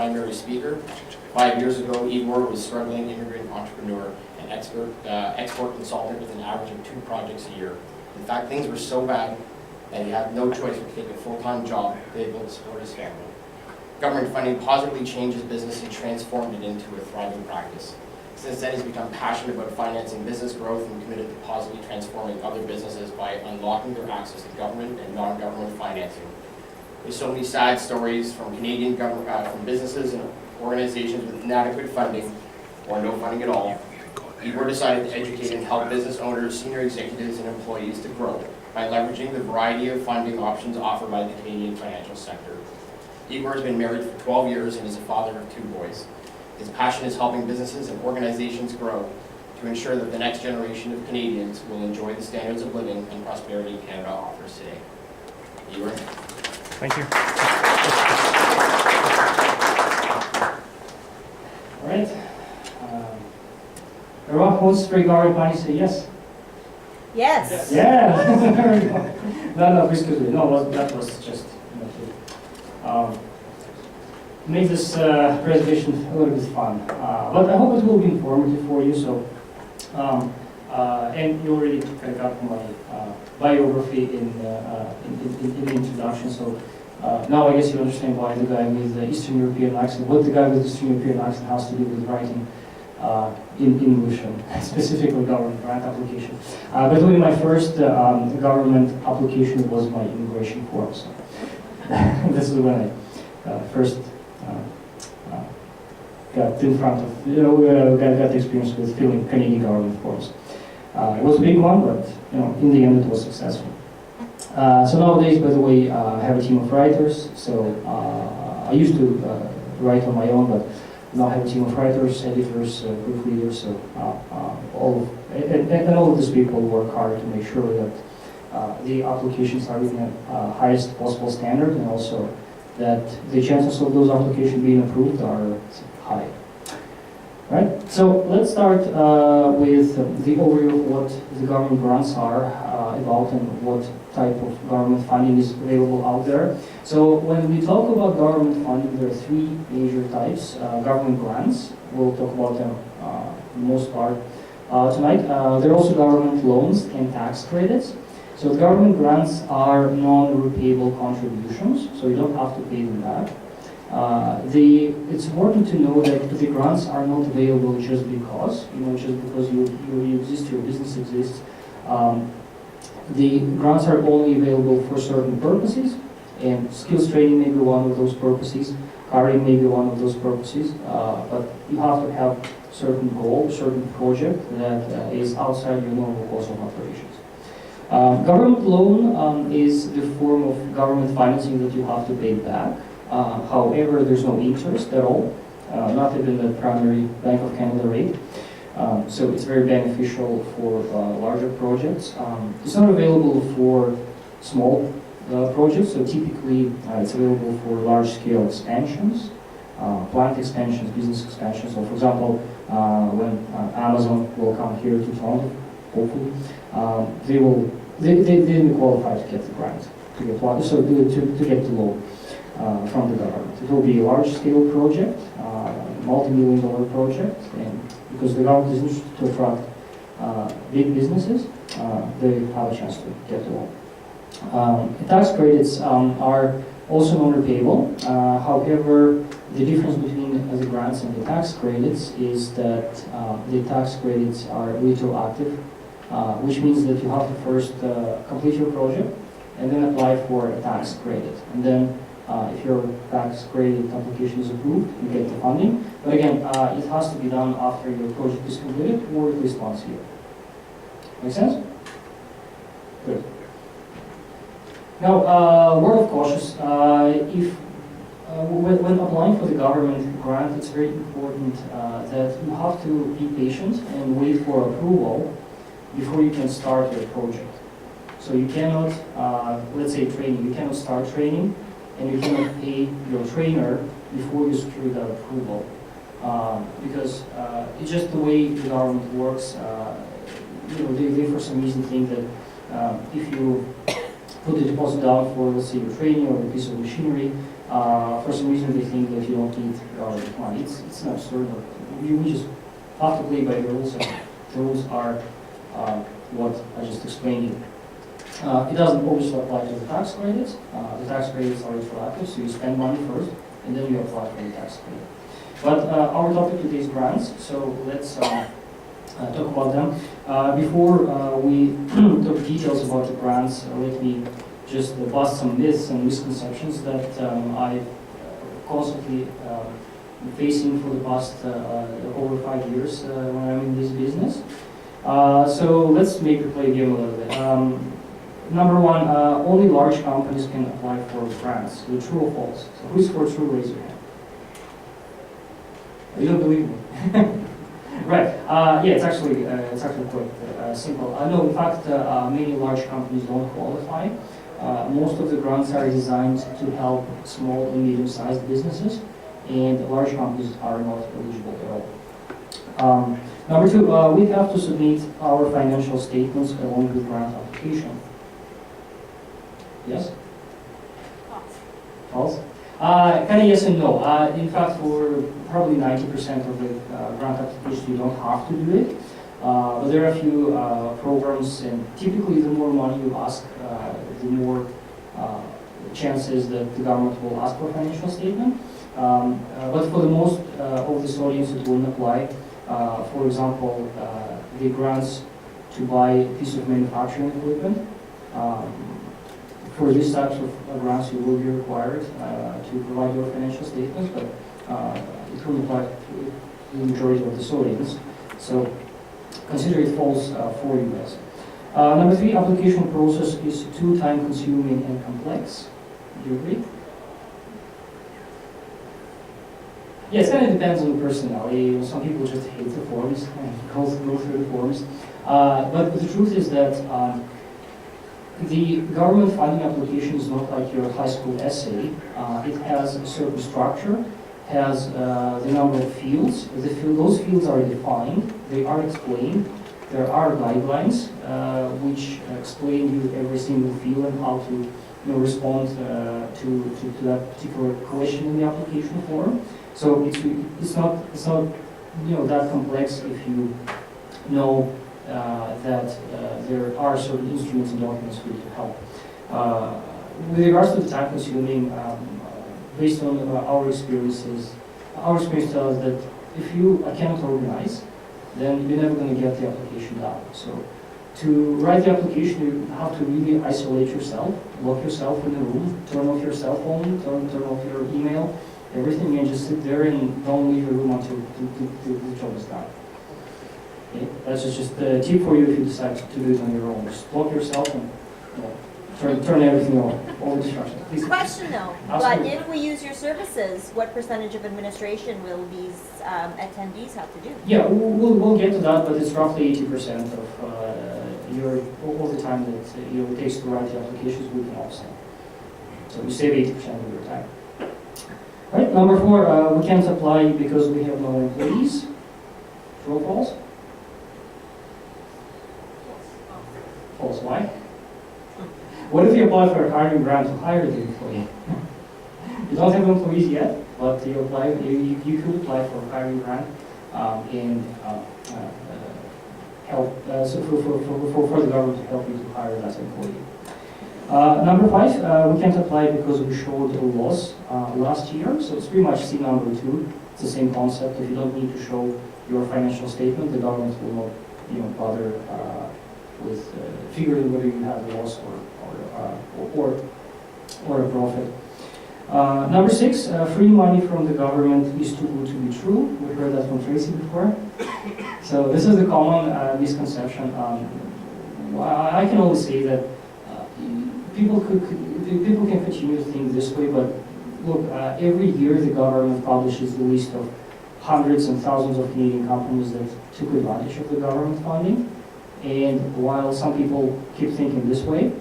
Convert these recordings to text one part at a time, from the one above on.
primary speaker. 5 years ago, Igor was a struggling immigrant entrepreneur and export consultant with an average of 2 projects a year. In fact, things were so bad that he had no choice but to take a full-time job to be able to support his family. Government funding positively changed his business and transformed it into a thriving practice. Since then, he's become passionate about financing business growth and committed to positively transforming other businesses by unlocking their access to government and non-government financing. There's so many sad stories from Canadian government, from businesses and organizations with inadequate funding or no funding at all. Igor decided to educate and help business owners, senior executives, and employees to grow by leveraging the variety of funding options offered by the Canadian financial sector. Igor has been married for 12 years and is a father of 2 boys. His passion is helping businesses and organizations grow to ensure that the next generation of Canadians will enjoy the standards of living and prosperity Canada offers today. Igor. Thank you. All right. Everyone who's regarding money, say yes. Yes. Yeah. There we go. No, excuse me. No, that was just make this presentation a little bit fun. But I hope it will be informative for you. So, and you already kind of got my biography in the introduction. So now I guess you understand why the guy with the Eastern European accent, what the guy with the Eastern European accent has to do with writing in English and specifically government grant application. By the way, my first government application was my immigration form. So this is when I first got in front of, got experience with filling Canadian government forms. It was a big one, but in the end it was successful. So nowadays, by the way, I have a team of writers. So I used to write on my own, but now I have a team of writers, editors, proofreaders. So all of these people work hard to make sure that the applications are written at highest possible standard, and also that the chances of those applications being approved are high. Right? So let's start with the overview of what the government grants are about and what type of government funding is available out there. So when we talk about government funding, there are 3 major types. Government grants, we'll talk about them for the most part tonight. There are also government loans and tax credits. So government grants are non-repayable contributions, so you don't have to pay them back. It's important to know that the grants are not available just because, you exist, your business exists. The grants are only available for certain purposes, and skills training may be one of those purposes, hiring may be one of those purposes, but you have to have certain goal, certain project that is outside your normal course of operations. Government loan is the form of government financing that you have to pay back. However, there's no interest at all, not even the primary Bank of Canada rate. So it's very beneficial for larger projects. It's not available for small projects, so typically it's available for large-scale expansions, plant expansions, business expansions. So for example, when Amazon will come here to Toronto, hopefully, they didn't qualify to get the grant, to get the loan from the government. It will be a large-scale project, multi-million-dollar project, and because the government is interested to attract big businesses, they have a chance to get the loan. The tax credits are also non-repayable. However, the difference between the grants and the tax credits is that the tax credits are retroactive, which means that you have to first complete your project and then apply for a tax credit. And then if your tax credit application is approved, you get the funding. But again, it has to be done after your project is completed or at least once a year. Make sense? Good. Now, word of cautious. When applying for the government grant, it's very important that you have to be patient and wait for approval before you can start your project. So you cannot, let's say training, you cannot start training and you cannot pay your trainer before you secure that approval. Because it's just the way the government works. They for some reason think that if you put the deposit down for, let's say, your training or a piece of machinery, For some reason, they think that you don't need government money. It's an absurd. We just have to play by the rules, and the rules are what I just explained you. It doesn't obviously apply to the tax credits. The tax credits are retroactive, so you spend money first, and then you apply for the tax credit. But our topic today is grants, so let's talk about them. Before we talk details about the grants, let me just bust some myths and misconceptions that I've constantly facing for the past over 5 years when I'm in this business. So let's maybe play a game a little bit. Number one, only large companies can apply for grants. So true or false? So who's for true? Raise your hand. You don't believe me? Right. Yeah, it's actually quite simple. No, in fact, many large companies don't qualify. Most of the grants are designed to help small and medium-sized businesses, and large companies are not eligible at all. Number two, we have to submit our financial statements along with grant application. Yes? False. Kind of yes and no. In fact, for probably 90% of the grant applications, you don't have to do it. But there are a few programs, and typically the more money you ask, the more chances that the government will ask for a financial statement. But for the most of this audience, it won't apply. For example, the grants to buy a piece of manufacturing equipment. For these types of grants, you will be required to provide your financial statements, but it will apply to the majority of this audience. So consider it false for you guys. Number three, application process is too time-consuming and complex. Do you agree? Yes, kind of depends on the personality. Some people just hate the forms and go through the forms. But the truth is that the government funding application is not like your high school essay. It has a certain structure, has the number of fields. Those fields are defined, they are explained. There are guidelines which explain you every single field and how to respond to that particular question in the application form. So it's not that complex if you know that there are certain instruments and documents for you to help. With regards to the time consuming, based on our experience tells us that if you cannot organize, then you're never going to get the application done. So to write the application, you have to really isolate yourself, lock yourself in the room, turn off your cell phone, turn off your email, everything, and just sit there and don't leave your room until the job is done. Okay? That's just a tip for you if you decide to do it on your own. Just lock yourself and turn everything off, all the distractions. Please. Question though, Absolutely. but if we use your services, what percentage of administration will these attendees have to do? Yeah, we'll get to that, but it's roughly 80% of all the time that it takes to write the applications we can offset. So we save 80% of your time. Right, number four, we can't apply because we have no employees. True or false? False. Why? What if you apply for a hiring grant to hire the employee? You don't have employees yet, but you could apply for a hiring grant and help for the government to help you to hire that employee. Number five, we can't apply because we showed a loss last year, so it's pretty much C number two. It's the same concept. If you don't need to show your financial statement, the government will not bother with figuring whether you have a loss or a profit. Number six, free money from the government is too good to be true. We heard that from Tracy before. So this is the common misconception. I can only say that people can continue to think this way, but look, every year the government publishes the list of hundreds and thousands of Canadian companies that took advantage of the government funding. And while some people keep thinking this way,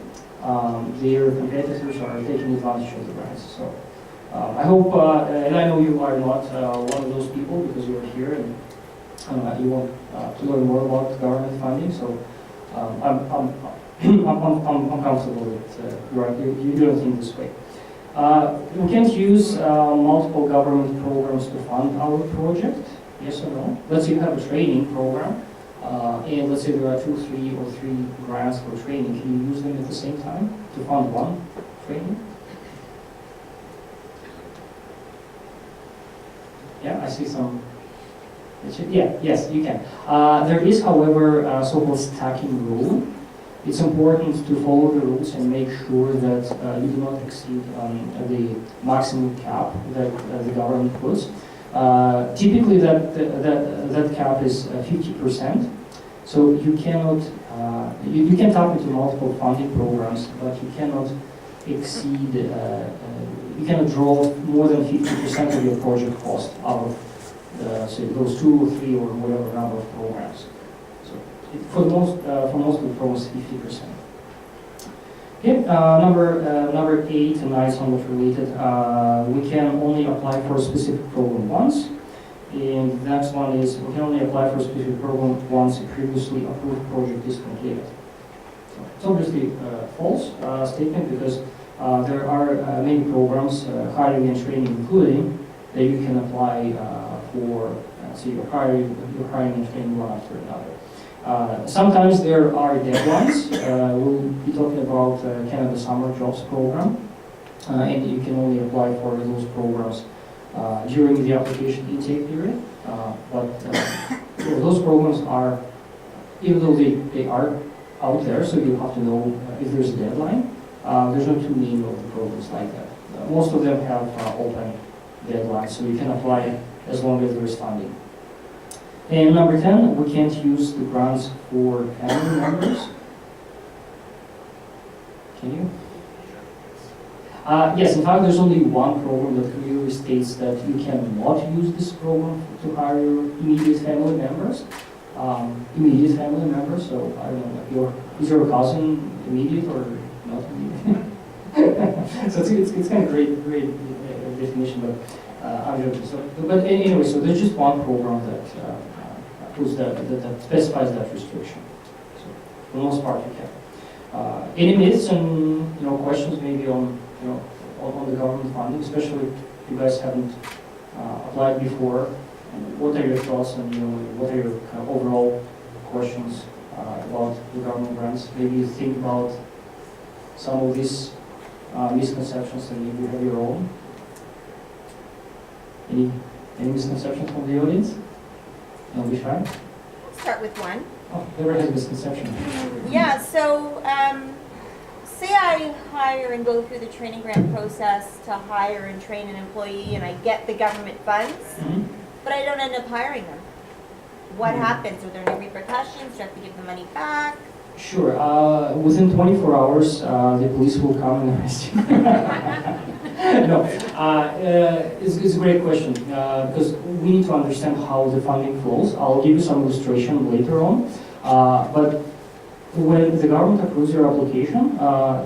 their competitors are taking advantage of the grants. So I hope, and I know you are not one of those people because you are here and you want to learn more about government funding. So I'm comfortable that you don't think this way. We can't use multiple government programs to fund our project, yes or no? Let's say you have a training program, and let's say there are two, three grants for training. Can you use them at the same time to fund one training? Yeah, I see some. Yeah, yes, you can. There is, however, a so-called stacking rule. It's important to follow the rules and make sure that you do not exceed the maximum cap that the government puts. Typically, that cap is 50%. So you cannot you can tap into multiple funding programs, but you cannot exceed. You cannot draw more than 50% of your project cost out of say those 2 or 3 or whatever number of programs. For most of the programs, 50%. Okay, number 8 and 9 somewhat related. We can only apply for a specific program once, and the next one is we can only apply for a specific program once a previously approved project is completed. So it's obviously a false statement because there are many programs, hiring and training including, that you can apply for. So you're hiring and training one after another. Sometimes there are deadlines. We'll be talking about Canada Summer Jobs Program, and you can only apply for those programs during the application intake period. But those programs are, even though they are out there, so you have to know if there's a deadline. There's not too many of the programs like that. Most of them have open deadlines, so you can apply as long as there's funding. And number 10, we can't use the grants for family members. Can you? Yes, in fact, there's only one program that clearly states that you cannot use this program to hire your immediate family members. Immediate family members, so I don't know, is your cousin immediate or not immediate? So it's kind of great definition, but I'm joking. But anyway, so there's just one program that that specifies that restriction. So for the most part, you can. Any myths and questions maybe on on the government funding, especially if you guys haven't applied before. What are your thoughts and what are your kind of overall questions about the government grants? Maybe you think about some of these misconceptions and maybe you have your own. Any misconceptions from the audience? Don't be shy. Start with one. Oh, never has misconception. Yeah, so say I hire and go through the training grant process to hire and train an employee and I get the government funds, but I don't end up hiring them. What happens? Are there any repercussions? Do I have to give the money back? Sure. Within 24 hours, the police will come and arrest you. No, it's a great question because we need to understand how the funding flows. I'll give you some illustration later on. But when the government approves your application,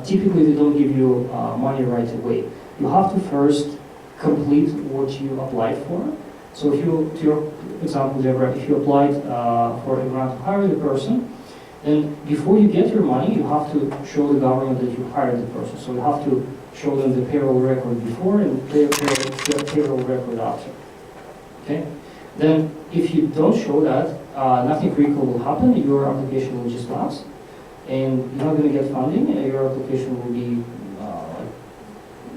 typically they don't give you money right away. You have to first complete what you applied for. So if you, to your example, Deborah, if you applied for a grant to hire the person, then before you get your money, you have to show the government that you hired the person. So you have to show them the payroll record before and the payroll record after. Okay? Then if you don't show that, nothing critical will happen. Your application will just lapse, and you're not going to get funding. Your application will be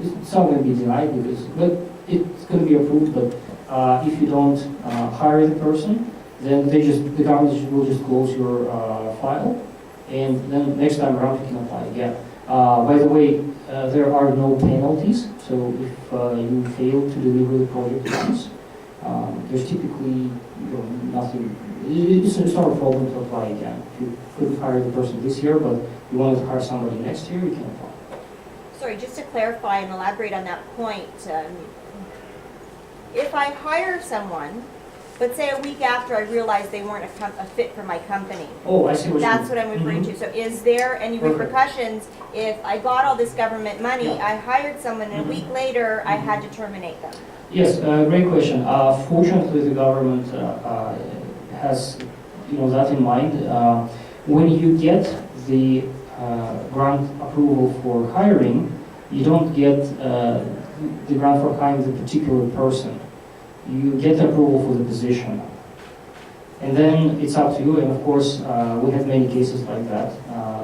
it's not going to be denied but it's going to be approved. But if you don't hire the person, then the government will just close your file, and then next time around you can apply again. By the way, there are no penalties, so if you fail to deliver the project once, there's typically nothing. It's not a problem to apply again. If you couldn't hire the person this year, but you wanted to hire somebody next year, you can apply. Sorry, just to clarify and elaborate on that point, if I hire someone, but say a week after I realized they weren't a fit for my company. Oh, I see what That's what I'm referring to. So is there any repercussions if I got all this government money, I hired someone, and a week later I had to terminate them? Yes, great question. Fortunately, the government has that in mind. When you get the grant approval for hiring, you don't get the grant for hiring the particular person. You get approval for the position. And then it's up to you, and of course, we have many cases like that,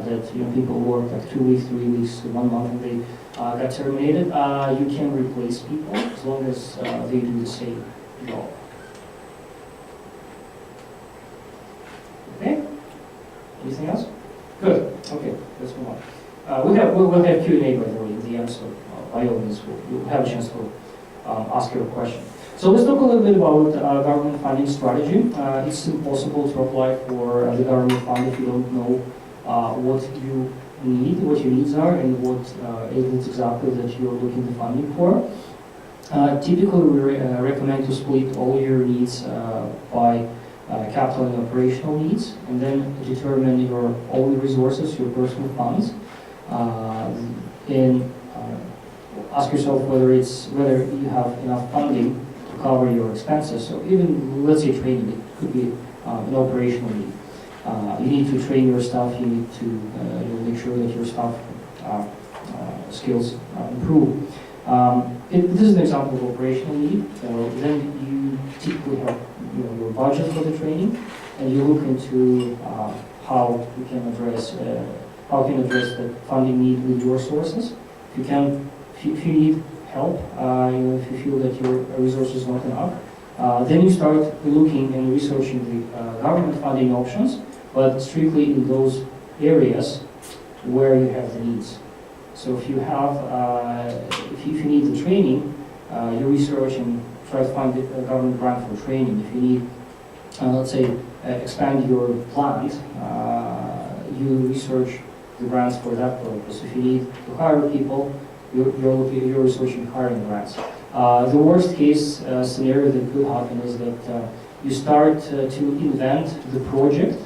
that people work like 2 weeks, 3 weeks, 1 month, and they got terminated. You can replace people as long as they do the same job. Okay? Anything else? Good. Okay, let's move on. We'll have Q&A by the way in the end, so by all means, you'll have a chance to ask your question. So let's talk a little bit about government funding strategy. It's impossible to apply for the government fund if you don't know what you need, what your needs are, and what it is exactly that you're looking the funding for. Typically, we recommend to split all your needs by capital and operational needs, and then determine your own resources, your personal funds, and ask yourself whether you have enough funding to cover your expenses. So even, let's say training, it could be an operational need. You need to train your staff, you need to make sure that your staff skills improve. This is an example of operational need. Then you typically have your budget for the training, and you look into how you can address the funding need with your sources. If you need help, if you feel that your resources are not enough, then you start looking and researching the government funding options, but strictly in those areas where you have the needs. So if you have, if you need the training, you research and try to find a government grant for training. If you need, let's say, expand your plant, you research the grants for that purpose. If you need to hire people, you're researching hiring grants. The worst case scenario that could happen is that you start to invent the project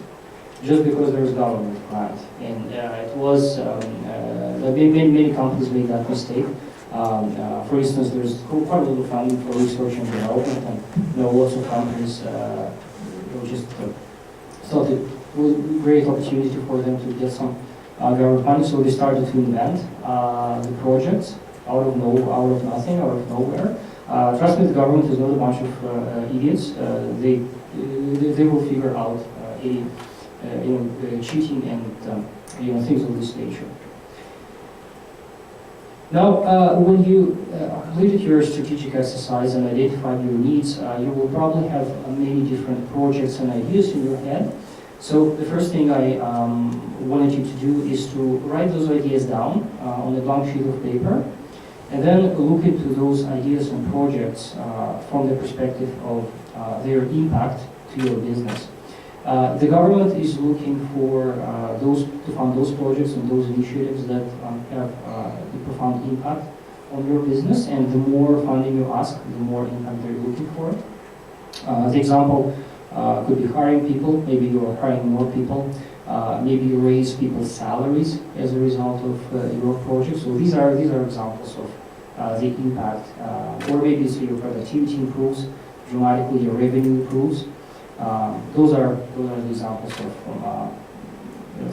just because there's government grant. And it was, many companies made that mistake. For instance, there's quite a lot of funding for research and development, and lots of companies just thought it was a great opportunity for them to get some government funding, so they started to invent the projects out of nothing, out of nowhere. Trust me, the government is not a bunch of idiots. They will figure out cheating and things of this nature. Now, when you completed your strategic exercise and identified your needs, you will probably have many different projects and ideas in your head. So the first thing I wanted you to do is to write those ideas down on a blank sheet of paper, and then look into those ideas and projects from the perspective of their impact to your business. The government is looking for to fund those projects and those initiatives that have a profound impact on your business, and the more funding you ask, the more impact they're looking for. The example could be hiring people. Maybe you're hiring more people. Maybe you raise people's salaries as a result of your project. So these are examples of the impact. Or maybe so your productivity improves dramatically, your revenue improves. Those are the examples of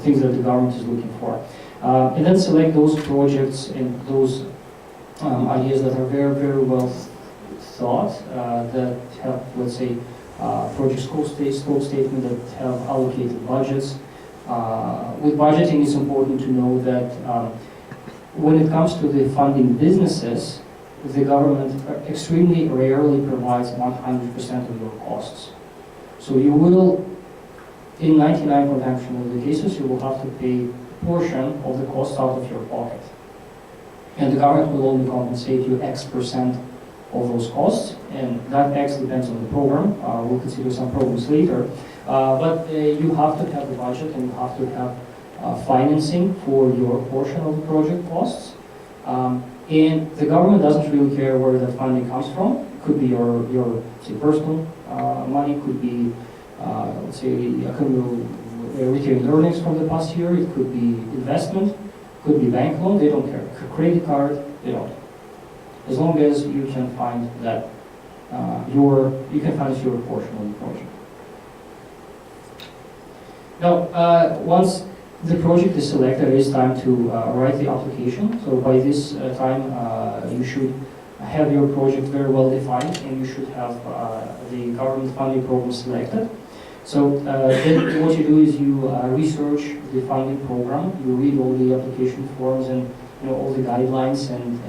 things that the government is looking for. And then select those projects and those ideas that are very, very well thought, that have, let's say, project scope statement, that have allocated budgets. With budgeting, it's important to know that when it comes to the funding businesses, the government extremely rarely provides 100% of your costs. So you will, in 99% of the cases, you will have to pay a portion of the cost out of your pocket. And the government will only compensate you X% of those costs, and that X depends on the program. We'll consider some programs later. But you have to have a budget, and you have to have financing for your portion of the project costs. And the government doesn't really care where that funding comes from. It could be your say, personal money, could be, let's say, retained earnings from the past year. It could be investment, could be bank loan. They don't care. Credit card, they don't. As long as you can find that you can finance your portion of the project. Now, once the project is selected, it is time to write the application. So by this time, you should have your project very well defined, and you should have the government funding program selected. So then what you do is you research the funding program, you read all the application forms and all the guidelines and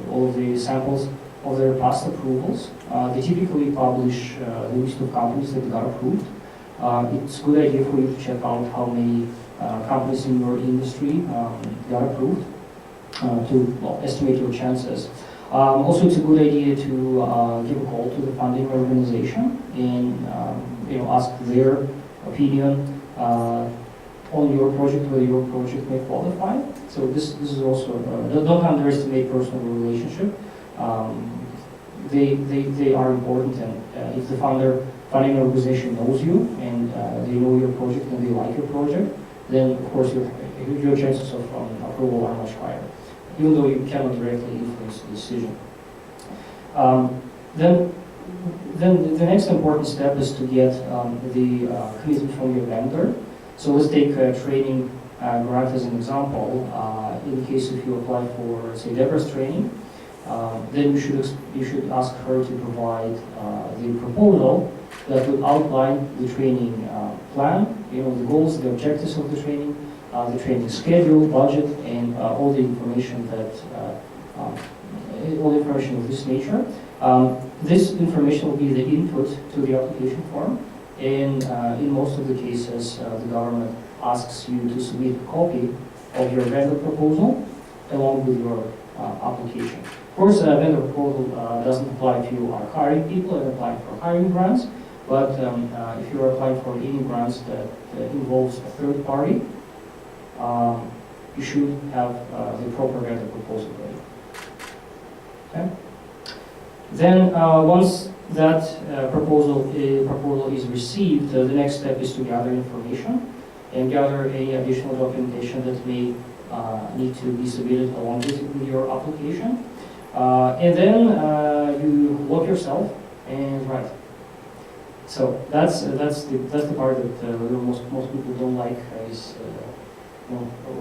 all of the samples of their past approvals. They typically publish the list of companies that got approved. It's a good idea for you to check out how many companies in your industry got approved to estimate your chances. Also, it's a good idea to give a call to the funding organization and ask their opinion on your project, whether your project may qualify. So this is also, don't underestimate personal relationship. They are important, and if the funding organization knows you and they know your project and they like your project, then of course your chances of approval are much higher, even though you cannot directly influence the decision. Then the next important step is to get the commitment from your vendor. So let's take training grant as an example. In case if you apply for, say, Deborah's training, then you should ask her to provide the proposal that would outline the training plan, the goals, the objectives of the training schedule, budget, and all the information of this nature. This information will be the input to the application form, and in most of the cases, the government asks you to submit a copy of your vendor proposal along with your application. Of course, a vendor proposal doesn't apply if you are hiring people and applying for hiring grants, but if you are applying for any grants that involves a third party, you should have the proper vendor proposal ready. Okay? Then once that proposal is received, the next step is to gather information and gather any additional documentation that may need to be submitted along with your application. And then you lock yourself and write. So that's the part that most people don't like, is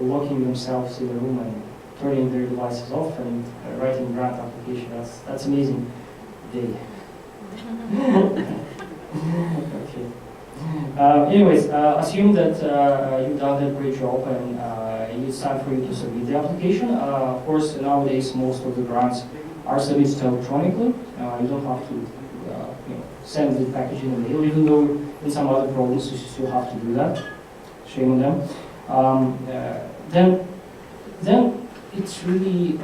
locking themselves in a room and turning their devices off and writing grant application. That's amazing day. Okay. Anyways, assume that you've done that great job and it's time for you to submit the application. Of course, nowadays most of the grants are submitted electronically. You don't have to send the package in the mail, even though in some other provinces you still have to do that. Shame on them. Then it's really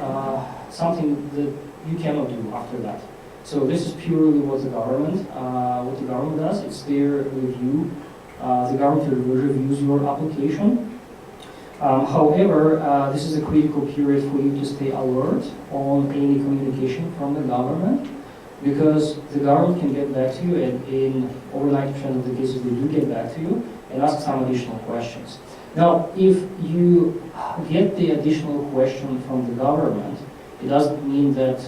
something that you cannot do after that. So this is purely what the government does. It's their review. The government reviews your application. However, this is a critical period for you to stay alert on any communication from the government, because the government can get back to you, and in over 90% of the cases they do get back to you and ask some additional questions. Now, if you get the additional question from the government, it doesn't mean that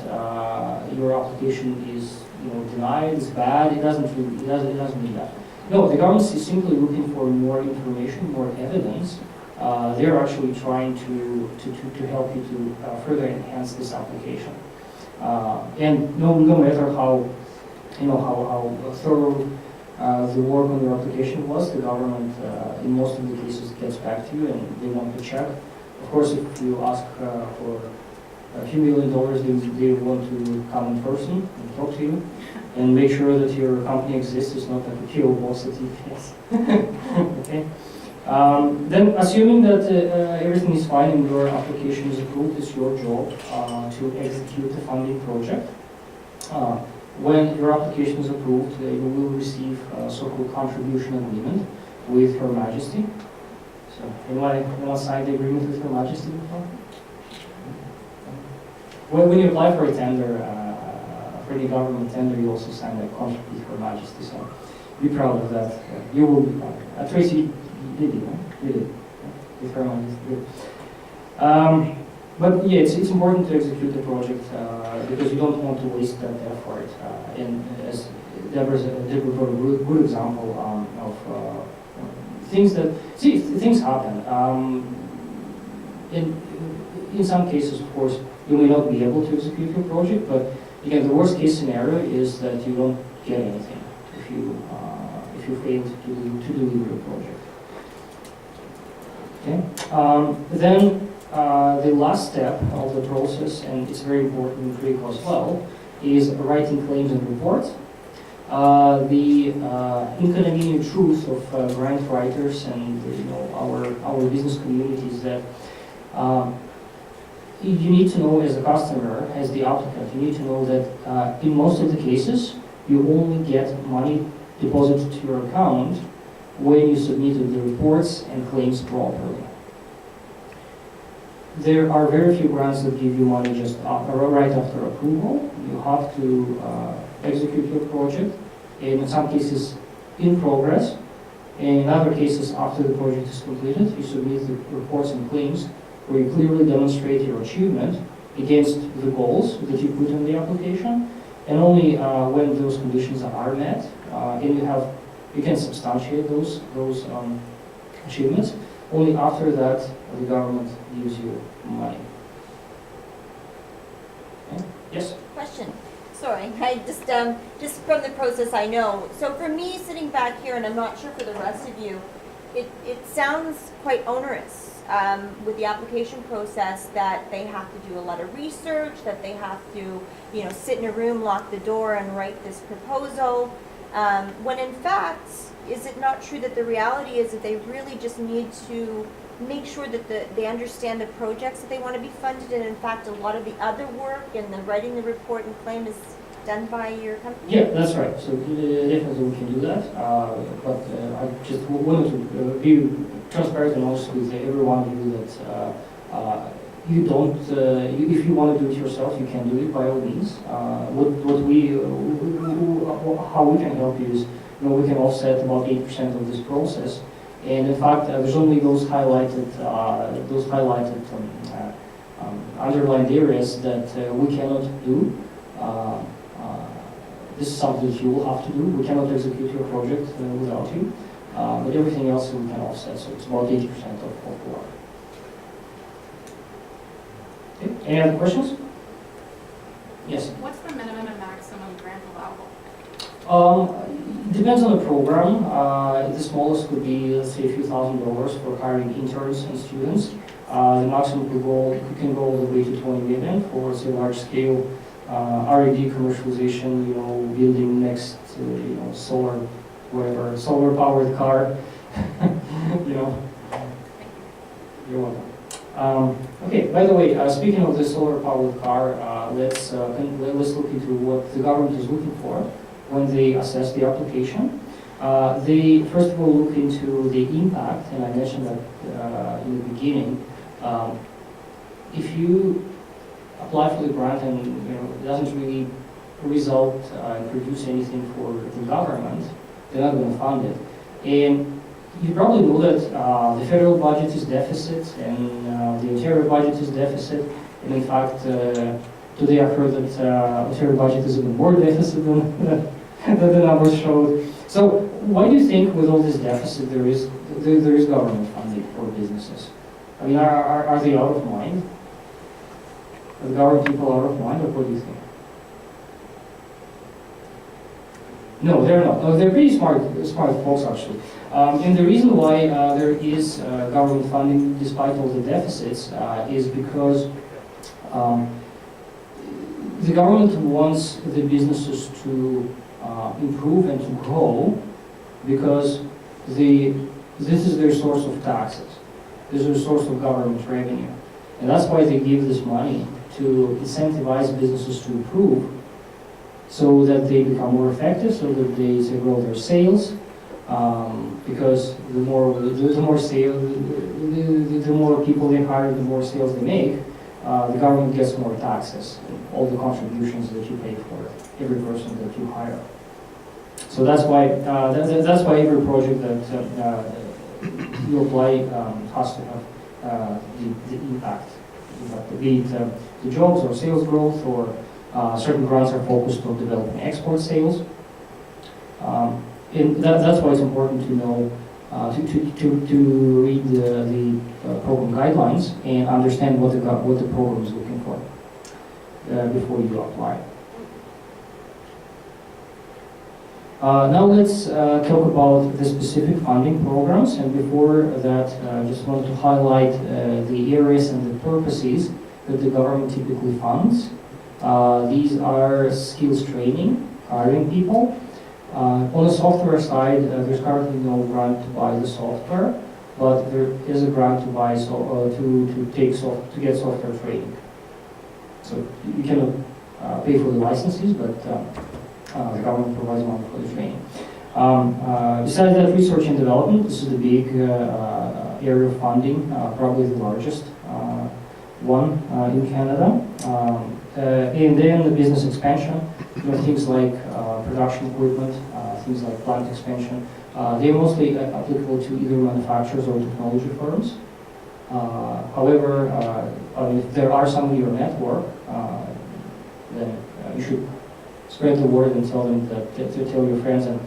your application is denied, is bad. It doesn't mean that. No, the government is simply looking for more information, more evidence. They're actually trying to help you to further enhance this application. And no matter how thorough the work on your application was, the government in most of the cases gets back to you and they want to check. Of course, if you ask for a few $1 million, they want to come in person and talk to you and make sure that your company exists. It's not like a PO box that you face. Okay. Then, assuming that everything is fine and your application is approved, it's your job to execute the funding project. When your application is approved, you will receive a so-called contribution agreement with Her Majesty. So, anyone signed the agreement with Her Majesty before? When you apply for a tender, for any government tender, you also sign a contract with Her Majesty. So, be proud of that. You will be proud. Tracy, you did it, right? You did. With Her Majesty. Good. But yeah, it's important to execute the project because you don't want to waste that effort. And as Deborah brought a good example of things happen. In some cases, of course, you may not be able to execute your project, but again, the worst case scenario is that you don't get anything if you fail to deliver your project. Okay. Then the last step of the process, and it's very important and critical as well, is writing claims and reports. The inconvenient truth of grant writers and our business community is that you need to know as a customer, as the applicant, you need to know that in most of the cases you only get money deposited to your account when you submitted the reports and claims properly. There are very few grants that give you money just right after approval. You have to execute your project, and in some cases in progress, and in other cases after the project is completed, you submit the reports and claims where you clearly demonstrate your achievement against the goals that you put in the application, and only when those conditions are met, and you can substantiate those achievements, only after that the government gives you money. Okay. Yes? Question. Sorry, I just from the process I know. So for me, sitting back here, and I'm not sure for the rest of you, it sounds quite onerous with the application process, that they have to do a lot of research, that they have to, sit in a room, lock the door, and write this proposal. When in fact, is it not true that the reality is that they really just need to make sure that they understand the projects that they want to be funded, and in fact a lot of the other work and the writing the report and claim is done by your company? Yeah, that's right. So definitely we can do that. But I just wanted to be transparent and honest with every one of you that you don't, if you want to do it yourself, you can do it by all means. How we can help you is, we can offset about 8% of this process. And in fact, there's only those highlighted underlined areas that we cannot do. This is something that you will have to do. We cannot execute your project without you. But everything else we can offset, so it's about 80% of the work. Okay. Any other questions? Yes? What's the minimum and maximum grant allowable? Depends on the program. The smallest could be, let's say, a few $1,000s for hiring interns and students. The maximum can go all the way to 20 million for, say, large scale R&D commercialization, building next, solar, whatever, solar powered car. You're welcome. Okay, by the way, speaking of the solar powered car, let's look into what the government is looking for when they assess the application. They first of all look into the impact, and I mentioned that in the beginning. If you apply for the grant and it doesn't really result and produce anything for the government, they're not going to fund it. And you probably know that the federal budget is deficit and the Ontario budget is deficit. And in fact, today I heard that Ontario budget is even more deficit than the numbers showed. So why do you think with all this deficit there is government funding for businesses? I mean, are they out of mind? Are the government people out of mind, or what do you think? No, they're not. No, they're pretty smart folks actually. And the reason why there is government funding despite all the deficits is because the government wants the businesses to improve and to grow, because this is their source of taxes. This is a source of government revenue. And that's why they give this money, to incentivize businesses to improve, so that they become more effective, so that they grow their sales. Because the more sales, the more people they hire, the more sales they make, the government gets more taxes, all the contributions that you pay for every person that you hire. So that's why every project that you apply has to have the impact. Be it the jobs or sales growth, or certain grants are focused on developing export sales. And that's why it's important to know to read the program guidelines and understand what the program is looking for before you apply. Now let's talk about the specific funding programs, and before that I just wanted to highlight the areas and the purposes that the government typically funds. These are skills training, hiring people. On the software side, there's currently no grant to buy the software, but there is a grant to buy to get software training. So you cannot pay for the licenses, but the government provides money for the training. Besides that, research and development, this is the big area of funding, probably the largest one in Canada. And then the business expansion, things like production equipment, things like plant expansion. They're mostly applicable to either manufacturers or technology firms. However, if there are some in your network, then you should spread the word and tell them that, tell your friends and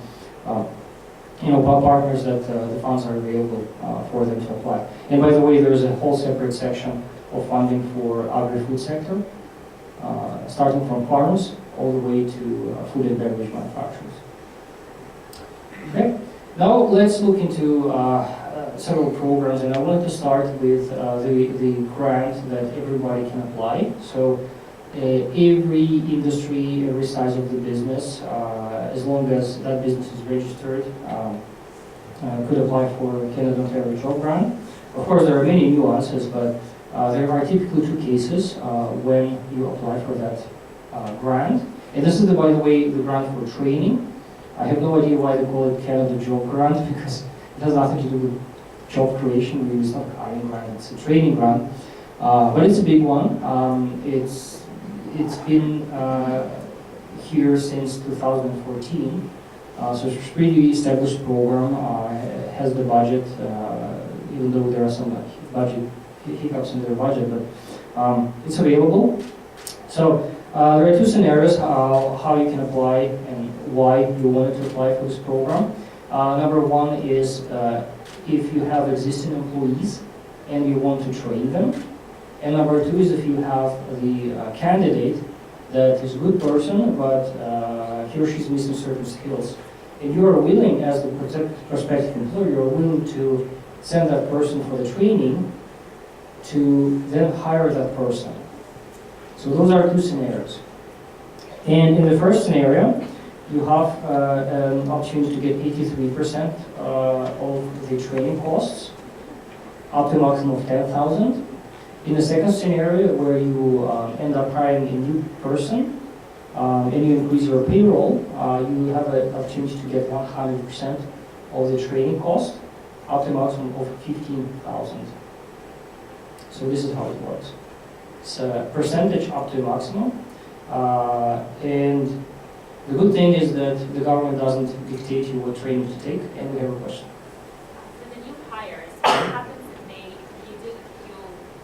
partners that the funds are available for them to apply. And by the way, there is a whole separate section of funding for agri-food sector, starting from farms all the way to food and beverage manufacturers. Okay, now let's look into several programs, and I wanted to start with the grant that everybody can apply. So every industry, every size of the business, as long as that business is registered, could apply for Canada Ontario Job Grant. Of course, there are many nuances, but there are typically two cases when you apply for that grant. And this is, by the way, the grant for training. I have no idea why they call it Canada Job Grant, because it has nothing to do with job creation. Maybe it's not a hiring grant, it's a training grant. But it's a big one. It's been here since 2014. So it's a pretty established program, has the budget, even though there are some budget hiccups in their budget, but it's available. So there are two scenarios how you can apply and why you wanted to apply for this program. Number one is if you have existing employees and you want to train them. And number two is if you have the candidate that is a good person, but he or she's missing certain skills. And you are willing, as the prospective employer, you are willing to send that person for the training to then hire that person. So those are two scenarios. And in the first scenario, you have an opportunity to get 83% of the training costs, up to a maximum of $10,000. In the second scenario, where you end up hiring a new person and you increase your payroll, you have an opportunity to get 100% of the training cost, up to a maximum of $15,000. So this is how it works. It's a percentage up to a maximum. And the good thing is that the government doesn't dictate you what training to take, and we have a question. So the new hires, what happens if you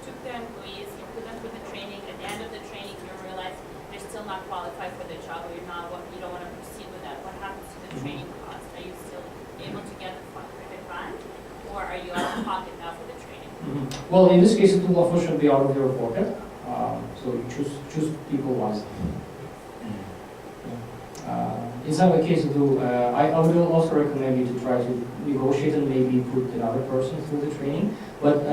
took the employees, you put them through the training, at the end of the training you realize they're still not qualified for the job, or you don't want to proceed with that? What happens to the training cost? Are you still able to get the grant, or are you out of pocket now for the training? Well, in this case, it will unfortunately be out of your pocket. So you choose people wisely. In some cases, I would also recommend you to try to negotiate and maybe put another person through the training. But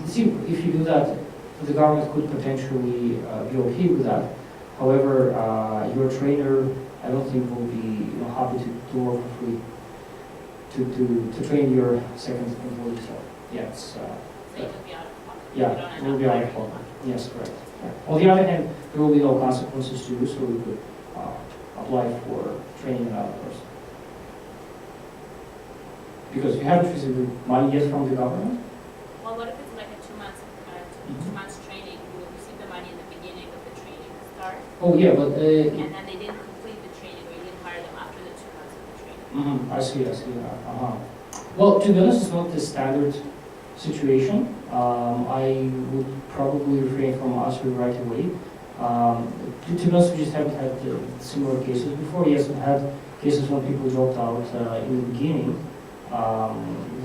see, if you do that, the government could potentially be okay with that. However, your trainer, I don't think will be happy to work for free to train your second employee. So yeah, it's. So you would be out of pocket. Yeah, it will be out of pocket. Yes, correct. On the other hand, there will be no consequences to you, so we could apply for training another person. Because you haven't received money yet from the government. Well, what if it's like a 2 months training? You will receive the money in the beginning of the training start. Oh yeah, but and then they didn't complete the training, or you didn't hire them after the 2 months of the training. I see. Well, to be honest, it's not the standard situation. I would probably refrain from answering right away. To be honest, we just haven't had similar cases before. Yes, we had cases when people dropped out in the beginning,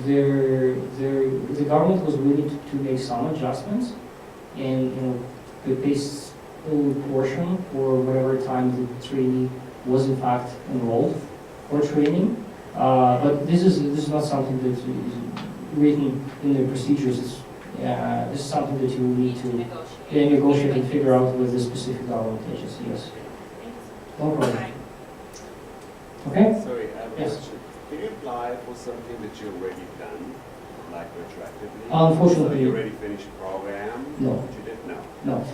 The government was willing to make some adjustments, and the base portion for whatever time the trainee was in fact enrolled for training. But this is not something that is written in the procedures. This is something that you will need to negotiate and figure out with the specific government agency. Yes. No problem. Okay. Sorry, I have a Yes. question. Can you apply for something that you already done, like retroactively? Unfortunately- So you already finished a program? No. But you didn't know? No.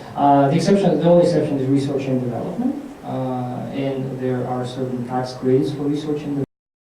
The only exception is research and development, and there are certain tax credits for research and